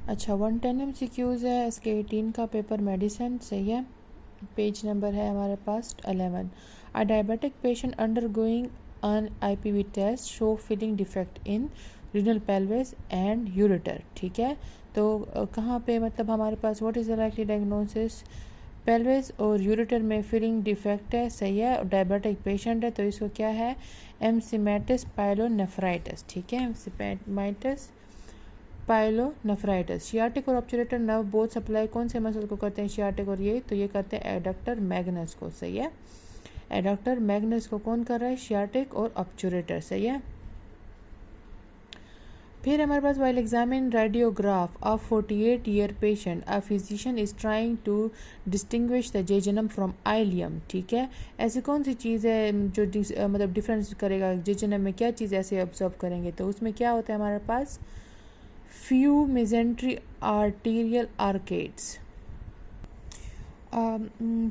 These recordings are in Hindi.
अच्छा 110 MCQs है, इसके 18 का पेपर मेडिसिन सही है। पेज नंबर है हमारे पास 11। A diabetic patient undergoing an IPV test show filling defect in renal pelvis and ureter. ठीक है, तो कहाँ पे मतलब हमारे पास what is the likely diagnosis, pelvis और यूरेटर में फीलिंग डिफेक्ट है सही है, और डायबिटिक पेशेंट है तो इसको क्या है, एमसीमेटिस पाइलोनेफ्राइटिस। ठीक है, एमसीमेटिस पाइलोनेफ्राइटिस। शियाटिक और ऑब्चुरेटर नर्व बोथ सप्लाई कौन से मसल को करते हैं, शियाटिक और ये, तो ये करते हैं एडक्टर मैग्नस को सही है। एडक्टर मैग्नस को कौन कर रहा है, शियाटिक और ऑब्चुरेटर सही है। फिर हमारे पास while examine radiograph of 48-year patient a physician is trying to distinguish the jejunum from ileum. ठीक है, ऐसी कौन सी चीज़ है जो मतलब डिफरेंस करेगा, जेजनम में क्या चीज़ ऐसे ऑब्जर्व करेंगे, तो उसमें क्या होता है हमारे पास few mesentery arterial arcades।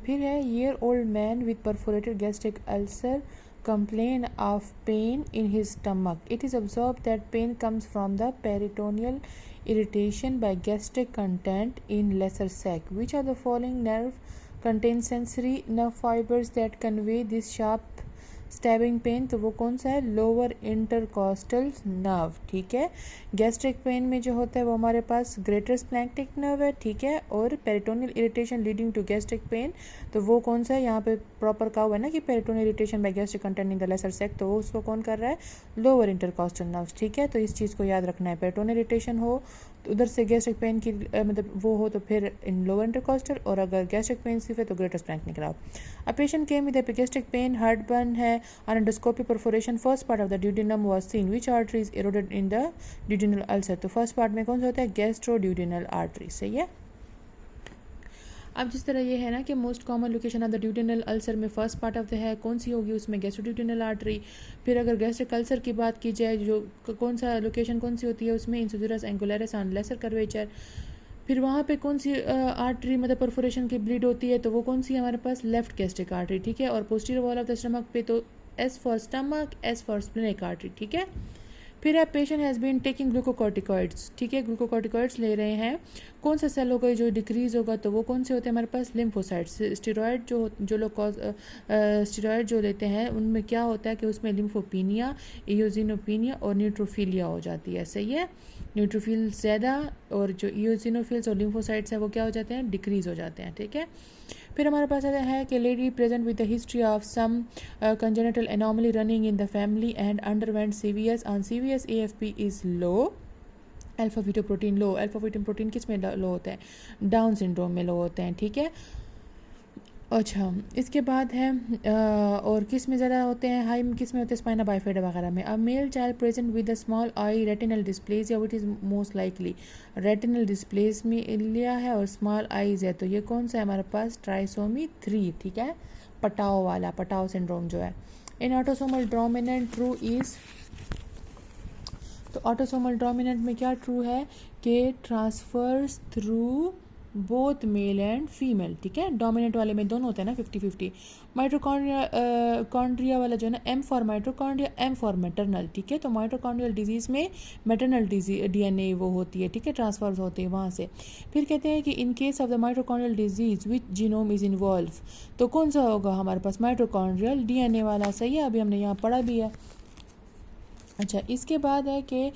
फिर है year old man with perforated gastric ulcer complain of pain in his stomach. It is observed that pain comes from the peritoneal irritation by gastric content in lesser sac. Which of the following nerve contains sensory nerve fibers that convey this sharp stabbing pain, तो वो कौन सा है, लोअर इंटरकॉस्टल नर्व। ठीक है, गैस्ट्रिक पेन में जो होता है वो हमारे पास ग्रेटर स्प्लैंक्टिक नर्व है। ठीक है, और peritoneal irritation leading to gastric pain, तो वो कौन सा है, यहाँ पे प्रॉपर कहा हुआ है ना कि peritoneal irritation by gastric content in the lesser sac, तो वो उसको कौन कर रहा है, लोअर इंटरकॉस्टल नर्व। ठीक है, तो इस चीज़ को याद रखना है, पेरिटोनियल इरिटेशन हो तो उधर से गैस्ट्रिक पेन की मतलब वो हो तो फिर इन लोअर इंटरकॉस्टल, और अगर गैस्ट्रिक पेन सिर्फ है तो greater splanchnic nerve. A patient came with epigastric pain, heartburn है, on endoscopy perforation first part of the duodenum was seen, which artery is eroded in the duodenal ulcer, तो फर्स्ट पार्ट में कौन सा होता है, गैस्ट्रोड्यूडेनल आर्टरी सही है। अब जिस तरह ये है ना कि most common location of the duodenal ulcer में फर्स्ट पार्ट ऑफ द है कौन सी होगी, उसमें गैस्ट्रोड्यूडेनल आर्टरी। फिर अगर गैस्ट्रिक अल्सर की बात की जाए जो कौन सा लोकेशन कौन सी होती है उसमें, इंसुजरस एंगुलरिस ऑन लेसर कर्वेचर। फिर वहाँ पे कौन सी आर्टरी मतलब परफोरेशन की ब्लीड होती है, तो वो कौन सी है हमारे पास, लेफ्ट गैस्ट्रिक आर्टरी। ठीक है, और posterior wall of the stomach पे तो S for stomach, S for splenic artery. ठीक है, फिर है patient has been taking glucocorticoids. ठीक है, ग्लूकोकॉर्टिकॉइड्स ले रहे हैं, कौन सा सेल होगा जो डिक्रीज होगा, तो वो कौन से होते हैं हमारे पास, लिम्फोसाइट्स। स्टेरॉयड जो लोग स्टेरॉयड जो लेते हैं उनमें क्या होता है कि उसमें लिम्फोपीनिया, इयोजिनोपीनिया और न्यूट्रोफिलिया हो जाती है सही है। न्यूट्रोफिल ज़्यादा और जो इयोजिनोफिल्स और लिम्फोसाइट्स हैं वो क्या हो जाते हैं, डिक्रीज हो जाते हैं। ठीक है, फिर हमारे पास है कि lady present with the history of some congenital anomaly running in the family and underwent CVS on CVS AFP is low, alpha fetoprotein low. Alpha fetoprotein किस में लो होता है, डाउन सिंड्रोम में लो होते हैं। ठीक है, अच्छा इसके बाद है और किस में ज़्यादा होते हैं, हाई किस में होते हैं, स्पाइना बाइफिडा वगैरह में। A male child present with a small eye retinal dysplasia which is most likely, retinal dysplasia है और स्मॉल आईज है, तो ये कौन सा है हमारे पास, ट्राइसोमी 3। ठीक है, पटाओ वाला, पटाओ सिंड्रोम जो है। In autosomal dominant true is, तो ऑटोसोमल डोमिनेंट में क्या ट्रू है कि transfers through both male and female. ठीक है, डोमिनेंट वाले में दोनों होते हैं ना 50-50। माइटोकॉन्ड्रिया वाला जो है ना, M for mitochondria, M for maternal. ठीक है, तो माइटोकॉन्ड्रियल डिजीज़ में मैटरनल DNA वो होती है। ठीक है, ट्रांसफर्स होते हैं वहाँ से। फिर कहते हैं कि in case of the mitochondrial disease which genome is involve, तो कौन सा होगा हमारे पास, माइटोकॉन्ड्रियल DNA वाला सही है, अभी हमने यहाँ पढ़ा भी है। अच्छा इसके बाद है कि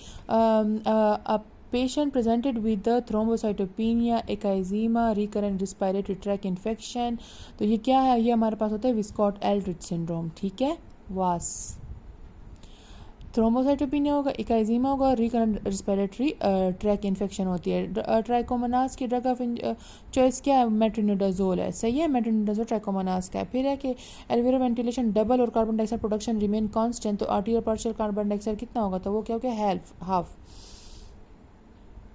patient presented with the thrombocytopenia, eczema, recurrent respiratory tract infection, तो ये क्या है, ये हमारे पास होता है विस्कॉट एल्ड्रिच सिंड्रोम। ठीक है, वास थ्रोम्बोसाइटोपिनिया होगा, एकाइजीमा होगा, रिकरेंट रिस्पायरेटरी ट्रैक इन्फेक्शन होती है। ट्राइकोमोनास की ड्रग ऑफ चॉइस क्या है, मेट्रोनिडाजोल है सही है, मेट्रोनिडाजोल ट्राइकोमोनास का है। फिर है कि एल्वेरो वेंटिलेशन डबल और carbon dioxide production remain constant, तो आर्टियल पार्शियल कार्बन डाइऑक्साइड कितना होगा, तो वो क्या हो गया, हाफ।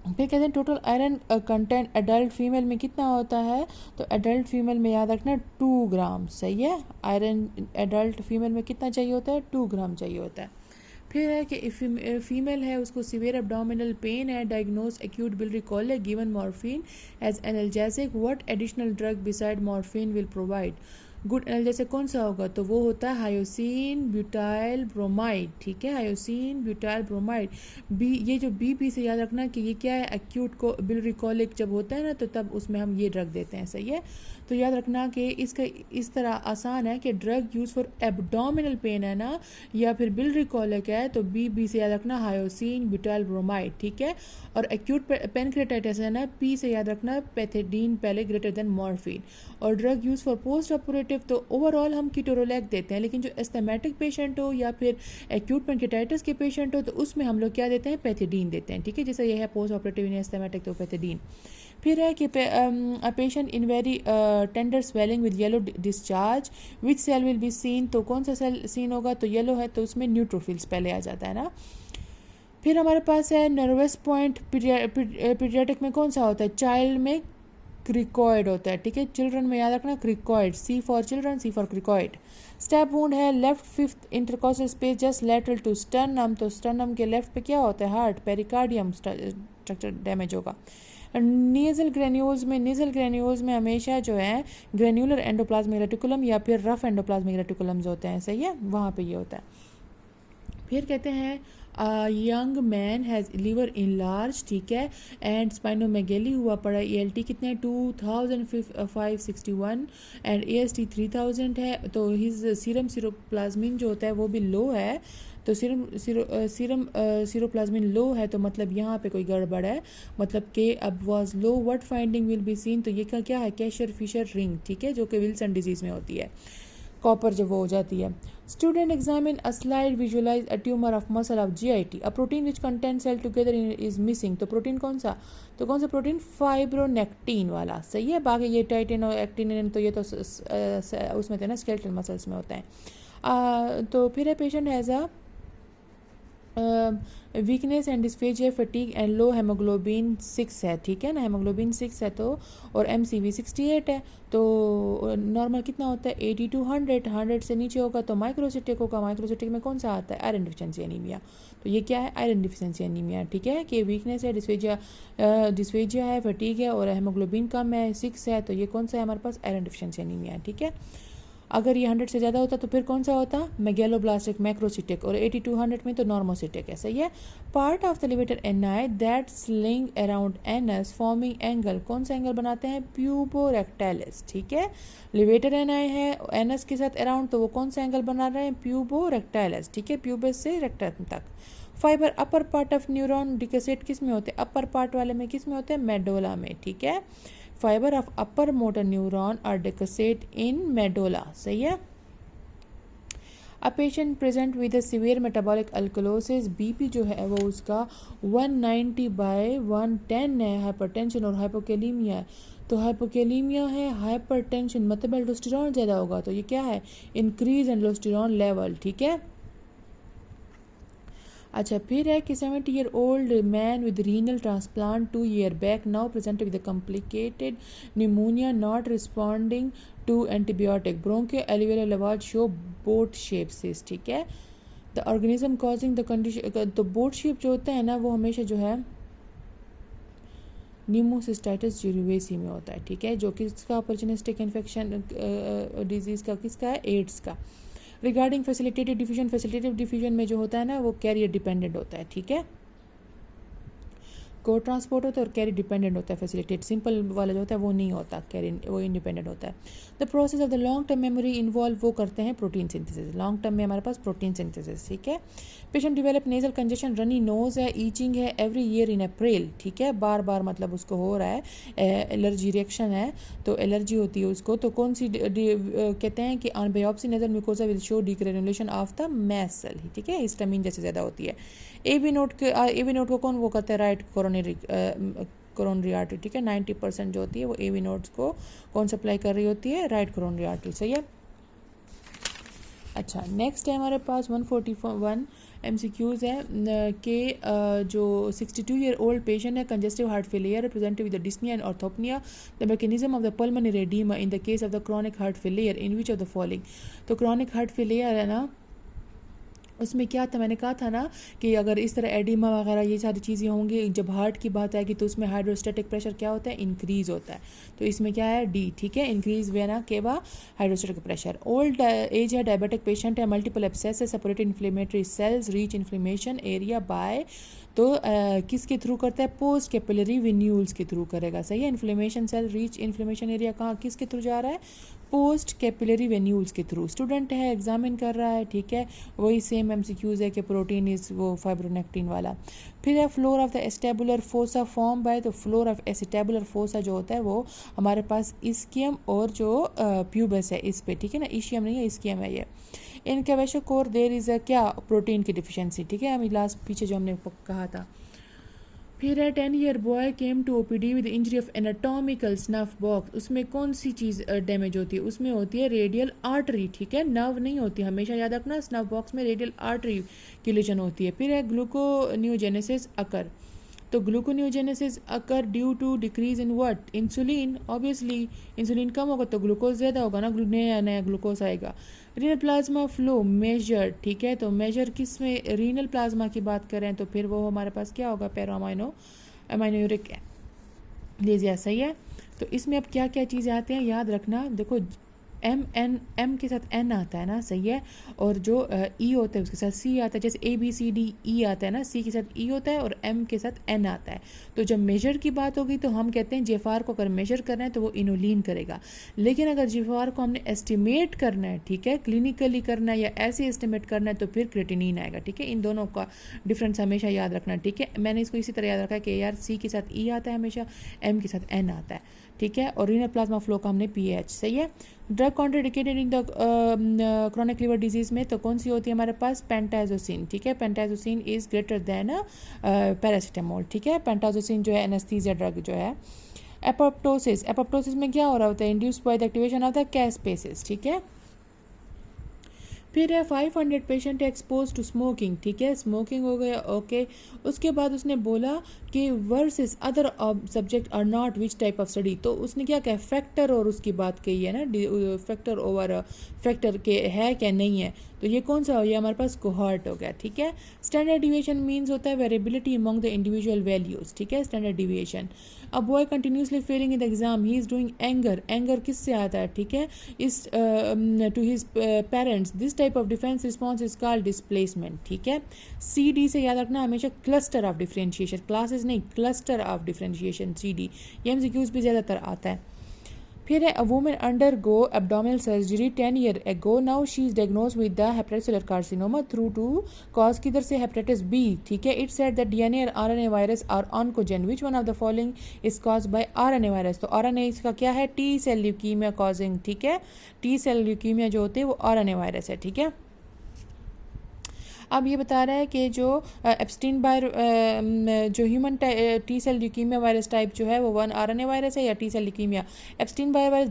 फिर कहते हैं total iron content adult female में कितना होता है, तो एडल्ट फीमेल में याद रखना 2 ग्राम सही है। आयरन एडल्ट फीमेल में कितना चाहिए होता है, 2 ग्राम चाहिए होता है। फिर है कि फीमेल है उसको सीवियर एब्डोमिनल पेन है, diagnose acute biliary colic, given morphine as analgesic, what additional drug beside morphine will provide, good analgesic कौन सा होगा, तो वो होता है हायोसिन ब्यूटाइल ब्रोमाइड, ठीक है, हायोसिन ब्यूटाइल ब्रोमाइड। बी, ये जो बी से याद रखना कि ये क्या है, एक्यूट को बिलरिकॉलिक जब होता है ना तो तब उसमें हम ये ड्रग देते हैं, सही है। तो याद रखना कि इसका इस तरह आसान है कि drug use for abdominal pain है ना या फिर बिलरिकॉलिक है तो बी से याद रखना हायोसिन ब्यूटाइल ब्रोमाइड, ठीक है। और एक्यूट पेनक्रेटाइटिस है ना, पी से याद रखना पैथेडीन पहले ग्रेटर देन मॉर्फिन। और drug use for post operative तो ओवरऑल हम कीटोरोलैक देते हैं, लेकिन जो एस्थमेटिक पेशेंट हो या फिर एक्यूट पेनक्रेटाइटिस के पेशेंट हो तो उसमें हम लोग क्या देते हैं, पैथेडीन देते हैं, ठीक है। जैसे ये है पोस्ट ऑपरेटिव एस्थमेटिक तो पैथेडीन। फिर है कि a patient in very tender swelling with yellow discharge which cell will be seen, तो कौन सा सेल सीन होगा, तो येलो है तो उसमें न्यूट्रोफिल्स पहले आ जाता है ना। फिर हमारे पास है नर्वस पॉइंट, पीडियाट्रिक में कौन सा होता है, चाइल्ड में क्रिकॉइड होता है, ठीक है। चिल्ड्रन में याद रखना cricoid, C for children, C for cricoid. Stab wound है left fifth intercostal space just lateral to sternum, तो स्टर्नम के लेफ्ट पे क्या होता है, हार्ट, पेरिकार्डियम स्ट्रक्चर डैमेज होगा। नेजल ग्रेन्यूल्स में हमेशा जो है ग्रेन्यूलर एंडोप्लाज्मिक रेटिकुलम या फिर रफ एंडोप्लाज्मिक रेटिकुलम्स होते हैं, सही है, वहाँ पे ये होता है। फिर कहते हैं young man has liver enlarge, ठीक है, एंड स्पाइनोमेगेली हुआ पड़ा, ELT कितने 2561 एंड AST 3000 है। तो हिज सीरम सीरोप्लाज्मिन जो होता है वो भी लो है, तो सीरम सीरोप्लाज्मिन लो है तो मतलब यहाँ पे कोई गड़बड़ है, मतलब के अब was low what finding will be seen, तो ये क्या है, कैशर फिशर रिंग, ठीक है, जो कि विल्सन डिजीज में होती है, कॉपर जब वो हो जाती है। Student examine a slide visualize a tumour of muscle of GIT, a protein which content cell together is missing, तो प्रोटीन कौन सा, तो कौन सा प्रोटीन, फाइब्रोनेक्टिन वाला, सही है। बाकी ये टाइटिन और एक्टिनिन तो ये तो उसमें थे ना, स्केलेटल मसल्स में होता है। तो फिर है patient has a weakness and dysphagia, fatigue and low haemoglobin 6 है, ठीक है ना, हेमोग्लोबिन 6 है तो, और MCV 68 है, तो नॉर्मल कितना होता है 80 to 100 से नीचे होगा तो माइक्रोसिटिक होगा। माइक्रोसिटिक में कौन सा आता है, आयरन डिफिशिएंसी एनीमिया, तो ये क्या है, आयरन डिफिशिएंसी एनीमिया, ठीक है, कि वीकनेस है, डिस्फेजिया है, फटीग है और हेमोग्लोबिन कम है 6 है, तो ये कौन सा है हमारे पास, आयरन डिफिशिएंसी एनीमिया, ठीक है। अगर ये 100 से ज़्यादा होता तो फिर कौन सा होता, मेगेलोब्लास्टिक मैक्रोसिटिक, और 80 to 100 में तो नॉर्मोसिटिक है, सही है। Part of the levator एनाई that sling around anus forming angle, कौन सा एंगल बनाते हैं, प्यूबोरेक्टाइलिस, ठीक है। लिवेटर एनाई है एनस के साथ अराउंड तो वो कौन सा एंगल बना रहे हैं, प्यूबोरेक्टाइलिस, ठीक है, प्यूबस से रेक्टम तक। Fibre upper part of neuron decussate किस में होते हैं, अपर पार्ट वाले में किस में होते हैं, मेडोला में, ठीक है। Fibre of upper motor neuron are decussate in medulla, सही है। A patient present with a severe metabolic alkalosis, BP जो है वो उसका 190/110 है, हाइपरटेंशन और हाइपोकेलीमिया है, तो हाइपोकेलीमिया है, हाइपरटेंशन मतलब एल्डोस्टेरॉन ज़्यादा होगा, तो ये क्या है, इंक्रीज एल्डोस्टेरॉन लेवल, ठीक है। अच्छा, फिर है कि 70-year-old man with renal transplant 2 year back now present with complicated pneumonia not responding to antibiotic, bronchoalveolar lavage show boat shape cyst, ठीक है। The organism causing the condition, तो बोट शेप जो होता है ना वो हमेशा जो है न्यूमोसिस्टाइटिस जिरूवेसी में होता है, ठीक है, जो किसका ऑपर्चुनिस्टिक इन्फेक्शन डिजीज़ का, किसका है, एड्स का। रिगार्डिंग फैसिलिटेटिव डिफ्यूजन में जो होता है ना वो कैरियर डिपेंडेंट होता है, ठीक है, को ट्रांसपोर्ट होता है और कैरी डिपेंडेंट होता है, फैसिलिटेट सिंपल वाला जो होता है वो नहीं होता, कैरी वो इंडिपेंडेंट होता है। The process of the long term memory involve वो करते हैं प्रोटीन सिंथेसिस, लॉन्ग टर्म में हमारे पास प्रोटीन सिंथेसिस, ठीक है। Patient develop nasal congestion, runny nose है, ईचिंग है एवरी ईयर इन अप्रैल, ठीक है, बार बार मतलब उसको हो रहा है, एलर्जी रिएक्शन है तो एलर्जी होती है उसको, तो कौन सी कहते हैं कि on biopsy nasal mucosa will show degranulation of the mast cell, ठीक है, हिस्टामिन जैसे ज़्यादा होती है। एवी नोट को कौन वो करता है, राइट कोरोनरी आर्टरी, ठीक है, 90% जो होती है वो एवी नोट्स को कौन सप्लाई कर रही होती है, राइट कोरोनरी आर्टरी, सही है। अच्छा, नेक्स्ट है हमारे पास 141 MCQs है कि जो 62-year-old पेशेंट है, congestive heart failure presented with dyspnoea and orthopnoea, the mechanism of the pulmonary oedema in the case of the chronic heart failure in which of the following, तो क्रॉनिक हार्ट फेलियर है ना उसमें क्या था, मैंने कहा था ना कि अगर इस तरह एडिमा वगैरह ये सारी चीज़ें होंगी, जब हार्ट की बात आएगी तो उसमें हाइड्रोस्टैटिक प्रेशर क्या होता है, इंक्रीज़ होता है। तो इसमें क्या है, डी, ठीक है, increase vena cava hydrostatic pressure. Old age है, डायबिटिक पेशेंट है, मल्टीपल एब्सेस है, separate inflammatory cells reach inflammation area by, तो किसके थ्रू करता है, पोस्ट कैपिलरी वेन्यूल्स के थ्रू करेगा, सही है। Inflammation cell reach inflammation area कहाँ, किसके थ्रू जा रहा है, पोस्ट कैपिलरी वेन्यूल्स के थ्रू। स्टूडेंट है, एग्जामिन कर रहा है, ठीक है, वही सेम एमसीक्यूज है कि प्रोटीन इज वो फाइब्रोनेक्टिन वाला। फिर है floor of the acetabular fossa form by, तो फ्लोर ऑफ एस्टेबुलर फोसा जो होता है वो हमारे पास इस्कियम और जो प्यूबस है इस पे, ठीक है ना, इशियम नहीं है, इस्कियम है ये। इन कैवेशो कोर देर इज़ अ क्या, प्रोटीन की डिफिशियंसी, ठीक है, हमें लास्ट पीछे जो हमने कहा था। फिर है 10-year boy came to OPD with injury of anatomical snuff box, उसमें कौन सी चीज़ डैमेज होती है, उसमें होती है रेडियल आर्टरी, ठीक है, नर्व नहीं होती, हमेशा याद रखना, स्नफ बॉक्स में रेडियल आर्टरी की लीजन होती है। फिर है ग्लूकोन्यूजेनेसिस अकर, तो gluconeogenesis occur due to decrease in what, insulin, obviously insulin कम होगा तो ग्लूकोज ज़्यादा होगा ना, नया नया ग्लूकोज आएगा। रीनल प्लाज्मा फ्लो मेजर, ठीक है, तो मेजर किस में, रीनल प्लाज्मा की बात करें तो फिर वो हमारे पास क्या होगा, पैरा अमाइनोयूरिक लेजिया, सही है। तो इसमें अब क्या क्या चीज़ें आती हैं याद रखना, देखो एम के साथ एन आता है ना, सही है, और जो ई होता है उसके साथ सी आता है, जैसे A B C D E आता है ना, सी के साथ ई होता है और एम के साथ एन आता है। तो जब मेजर की बात होगी तो हम कहते हैं जेफार को अगर मेजर करना है तो वो इनोलिन करेगा, लेकिन अगर जेफार को हमने एस्टिमेट करना है, ठीक है, क्लिनिकली करना है या ऐसे एस्टिमेट करना है तो फिर क्रेटिनिन आएगा, ठीक है। इन दोनों का डिफरेंस हमेशा याद रखना, ठीक है। मैंने इसको इसी तरह याद रखा है कि यार सी के साथ ई आता है हमेशा, एम के साथ एन आता है, ठीक है, और रीनल प्लाज्मा फ्लो का हमने पीएच, सही है। Drug contraindicated in the chronic liver disease में तो कौन सी होती है हमारे पास, पेंटाजोसिन, ठीक है, pentazocine is greater than paracetamol, ठीक है, पेंटाजोसिन जो है एनेस्थीसिया ड्रग जो है। एपोप्टोसिस, एपोप्टोसिस में क्या हो रहा होता है, induced by the activation of the caspases, ठीक है। फिर है 500 पेशेंट एक्सपोज टू स्मोकिंग, ठीक है, स्मोकिंग हो गया, ओके। उसके बाद उसने बोला कि versus other subject are not which type of study, तो उसने क्या कहा, फैक्टर और उसकी बात कही है ना, फैक्टर ओवर फैक्टर के है क्या नहीं है, तो ये कौन सा हो गया हमारे पास, कोहॉर्ट हो गया, ठीक है। स्टैंडर्ड डिविएशन मीन्स होता है variability among the individual values, ठीक है, standard deviation. A boy continuously failing in the exam, he is doing anger, anger किससे आता है, ठीक है, is to his parents, this type of defence response is called displacement, ठीक है। सी डी से याद रखना हमेशा क्लस्टर ऑफ डिफरेंशिएशन, क्लासेस नहीं, cluster of differentiation, C D, ये एमसीक्यूज भी ज़्यादातर आता है। फिर है a woman under go abdominal surgery 10 years ago, now she is diagnosed with the hepatitis carcinoma through to cause किधर से, हेपेटाइटिस बी, ठीक है। इट सेड दैट डीएनए और RNA virus are oncogene, which one of the following is cause by RNA virus, तो आरएनए इसका क्या है, टी सेल ल्यूकीमिया कॉजिंग, ठीक है, टी सेल ल्यूकीमिया जो होते हैं वो आरएनए वायरस है, ठीक है। अब ये बता रहा है कि जो एप्स्टीन बाय जो human T cell leukaemia virus type जो है वो 1 आरएनए वायरस है या T cell leukaemia, Epstein Barr virus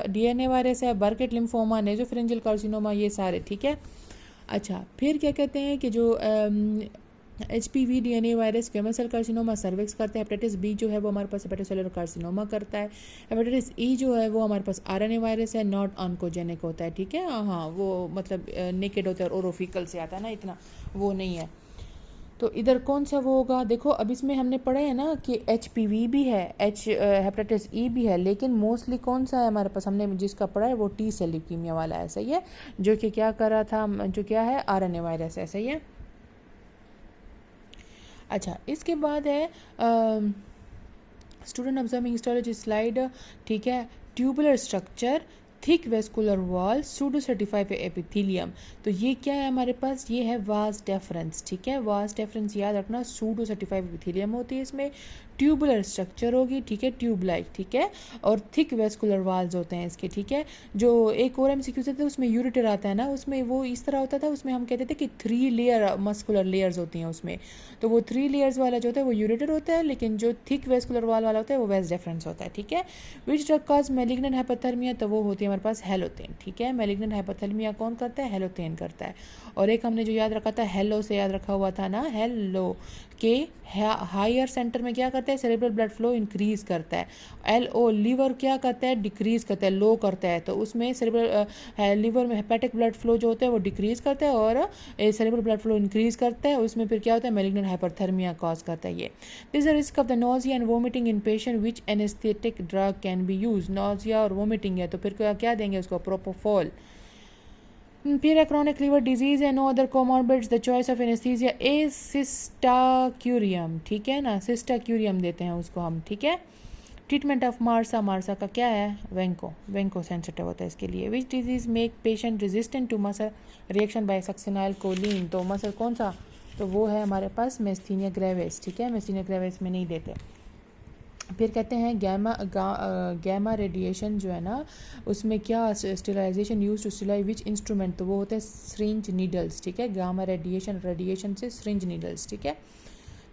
DNA virus है, बर्केट लिम्फोमा, नेजोफेरेंजियल कार्सिनोमा, ये सारे, ठीक है। अच्छा, फिर क्या कहते हैं कि जो HPV DNA virus squamous cell carcinoma cervix करता है, हेपेटाइटिस बी जो है वो हमारे पास हेपेटोसेलुलर कार्सिनोमा करता है, हेपेटाइटिस ई जो है वो हमारे पास आरएनए वायरस है, नॉट ऑन्कोजेनिक होता है, ठीक है, हाँ वो मतलब नेकेड होता है और ओरोफिकल से आता है ना, इतना वो नहीं है। तो इधर कौन सा वो होगा, देखो अब इसमें हमने पढ़ा है ना कि HPV भी है, हेपेटाइटिस ई भी है, लेकिन मोस्टली कौन सा है हमारे पास, हमने जिसका पढ़ा है वो टी सेल ल्यूकीमिया वाला है, सही है, जो कि क्या कर रहा था, जो क्या है आरएनए वायरस है, सही है। अच्छा, इसके बाद है स्टूडेंट ऑब्जर्विंग हिस्टोलॉजी स्लाइड, ठीक है, tubular structure, thick vascular wall, pseudo certified epithelium, तो ये क्या है हमारे पास, ये है वास डेफरेंस, ठीक है, वास डेफरेंस याद रखना, सूडो सर्टिफाइड एपिथेलियम होती है, इसमें ट्यूबुलर स्ट्रक्चर होगी, ठीक है, ट्यूब लाइक, ठीक है, और थिक वेस्कुलर वाल्स होते हैं इसके, ठीक है। जो एक और एमसीक्यू थे उसमें यूरेटर आता है ना, उसमें वो इस तरह होता था, उसमें हम कहते थे कि 3 लेयर मस्कुलर लेयर्स होती हैं उसमें, तो वो 3 लेयर्स वाला जो होता है वो यूरेटर होता है, लेकिन जो थिक वेस्कुलर वाल वाला होता है वो वास डेफरेंस होता है, ठीक है। Which drug cause malignant hypothermia, तो वो होती है हमारे पास हेलोथेन, ठीक है, मैलिग्नेंट हाइपोथर्मिया कौन करता है, हेलोथेन करता है। और एक हमने जो याद रखा था, हेलो से याद रखा हुआ था ना, हेलो, के हायर सेंटर में क्या करता है, सेरेब्रल ब्लड फ्लो इंक्रीज करता है। LO लीवर क्या करता है, डिक्रीज करता है, लो करता है। तो उसमें सेरेब्रल लीवर में हेपेटिक ब्लड फ्लो जो होता है वो डिक्रीज करता है और सेरेब्रल ब्लड फ्लो इंक्रीज करता है। उसमें फिर क्या होता है, मैलिग्नेंट हाइपरथर्मिया कॉज करता है। ये this is the risk of the nausea and vomiting in patient which anaesthetic drug can be use. Nausea और वोमिटिंग है तो फिर क्या देंगे उसको, प्रोपोफॉल। फिर है chronic liver disease है, no other comorbids, the choice of anesthesia is सिस्टाक्यूरियम, ठीक है ना, सिस्टाक्यूरियम देते हैं उसको हम, ठीक है। ट्रीटमेंट ऑफ मार्सा, मार्सा का क्या है, वेंको सेंसिटिव होता है इसके लिए। Which disease make patient resistant to muscle reaction by succinylcholine, तो मसल कौन सा, तो वो है हमारे पास मेस्थीनिया ग्रेविस, ठीक है, मेस्थीनिया ग्रेविस में नहीं देते। फिर कहते हैं गैमा रेडिएशन जो है ना, उसमें क्या sterilization use to sterilize which instrument, तो वो होते हैं सिरिंज नीडल्स, ठीक है। गामा रेडिएशन से सिरिंज नीडल्स, ठीक है।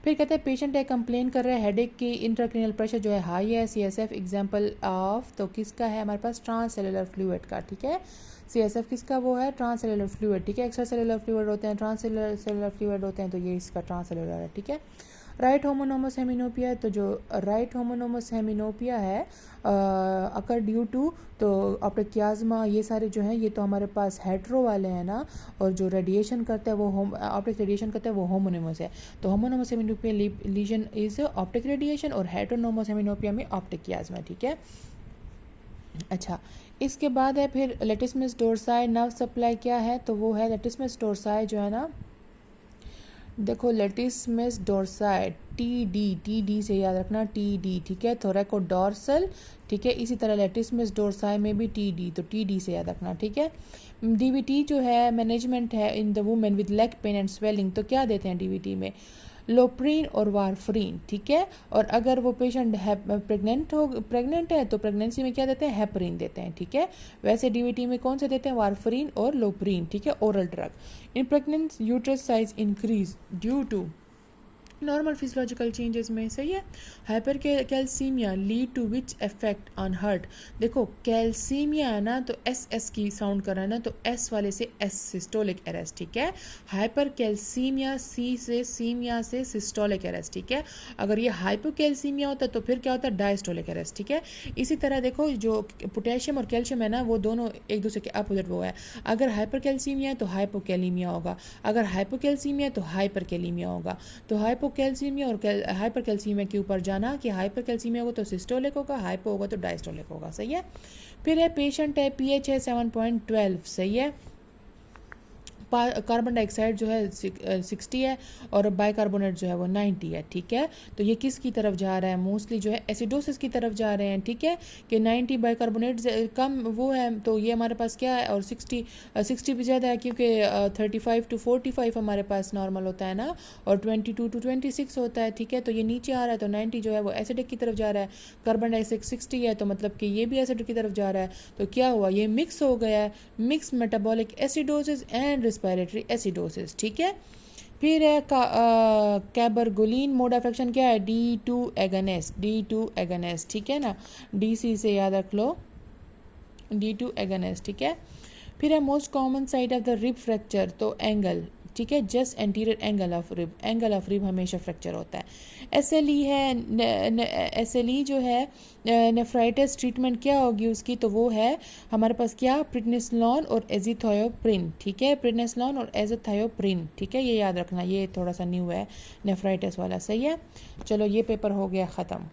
फिर कहते हैं पेशेंट है कंप्लेन कर रहा है हेडेक की, इंट्राक्रेनियल प्रेशर जो है हाई है, CSF एग्जांपल ऑफ, तो किसका है हमारे पास, ट्रांससेलुलर फ्लूइड का, ठीक है। CSF किसका, वो है ट्रांससेलुलर फ्लूइड, ठीक है। एक्स्ट्रा सेलुलर फ्लूइड होते हैं, ट्रांससेलुलर फ्लूइड होते हैं, तो ये इसका ट्रांससेलुलर है, ठीक है। राइट होमोनोमस हेमिनोपिया, तो जो राइट होमोनोमस हेमिनोपिया है अकर ड्यू टू, तो ऑप्टिक कियाज्मा, ये सारे जो हैं ये तो हमारे पास हेट्रो वाले हैं ना, और जो रेडिएशन करता है वो ऑप्टिक रेडिएशन करता है वो होमोनोमस है। तो होमोनोमस हेमिनोपिया लीजन इज ऑप्टिक रेडिएशन और हेट्रोनोमस हेमिनोपिया में ऑप्टिक कियाज्मा, ठीक है। अच्छा, इसके बाद है फिर लेटिस्मस डोर्साई नर्व सप्लाई क्या है, तो वो है लेटिस्मस डोर्साई जो है ना, देखो लेटिस्मस डोर्साई TD से याद रखना, TD, ठीक है। थोरैकोडोर्सल, ठीक है। इसी तरह लेटिस्मस डोर्साई में भी TD, तो TD से याद रखना, ठीक है। DVT जो है मैनेजमेंट है in the women with leg pain and swelling, तो क्या देते हैं DVT में, लोप्रीन और वारफरीन, ठीक है। और अगर वो पेशेंट प्रेग्नेंट है तो प्रेगनेंसी में क्या देते हैं, हेपरीन देते हैं, ठीक है। वैसे DVT में कौन से देते हैं, वारफरीन और लोप्रीन, ठीक है, oral drug. In pregnant uterus size increase due to normal physiological changes में, सही है। Hypercalcaemia lead to which effect on heart, देखो कैल्सीमिया है ना तो SS की साउंड कर रहा है ना, तो S वाले से S सिस्टोलिक अरेस्ट, ठीक है। हाइपर कैल्सीमिया C से सीमिया से सिस्टोलिक अरेस्ट, ठीक है। अगर ये हाइपोकैल्सीमिया होता है तो फिर क्या होता है, डायस्टोलिक अरेस्ट, ठीक है। इसी तरह देखो जो पोटेशियम और कैल्शियम है ना वो दोनों एक दूसरे के अपोजिट वो है। अगर हाइपर कैल्सीमिया है तो हाइपोकैलीमिया होगा, अगर हाइपोकैल्सीमिया है तो हाइपरकैलीमिया होगा। तो हाइपोकैल्सीमिया और हाइपरकैल्सीमिया के ऊपर जाना कि हाइपरकैल्सीमिया होगा तो सिस्टोलिक होगा, हाइपो होगा तो डायस्टोलिक होगा, सही है। फिर है पेशेंट है पीएच है 7.12, सही है। कार्बन डाइऑक्साइड जो है 60 है और बाइकार्बोनेट जो है वो 90 है, ठीक है। तो ये किसकी तरफ जा रहा है, मोस्टली जो है एसिडोसिस की तरफ जा रहे हैं, ठीक है, कि 90 बाइकार्बोनेट कम वो है, तो ये हमारे पास क्या है, और 60 भी ज़्यादा है क्योंकि 35 to 45 हमारे पास नॉर्मल होता है ना, और 22 to 26 होता है, ठीक है। तो ये नीचे आ रहा है तो 90 जो है वो एसिडिक की तरफ जा रहा है, कार्बन डाइऑक्साइड 60 है तो मतलब कि ये भी एसिडिक की तरफ जा रहा है। तो क्या हुआ, ये मिक्स हो गया है, mix metabolic acidosis and respiratory acidosis, ठीक है। फिर है कैबरगोलिन, मोड ऑफ एक्शन क्या है, D2 एगोनिस्ट, ठीक है ना, DC से याद रख लो, D2 एगोनिस्ट, ठीक है। फिर है most common site of the rib fracture, तो एंगल, ठीक है, just anterior angle of rib हमेशा फ्रैक्चर होता है। SLE है, SLE जो है नेफ्राइटिस, ट्रीटमेंट क्या होगी उसकी, तो वो है हमारे पास क्या, प्रिडनिसलोन और एजिथायोप्रिन, ठीक है, प्रिडनिसलोन और एजिथायोप्रिन, ठीक है, ये याद रखना, ये थोड़ा सा न्यू है नेफ्राइटिस वाला, सही है। चलो ये पेपर हो गया ख़त्म।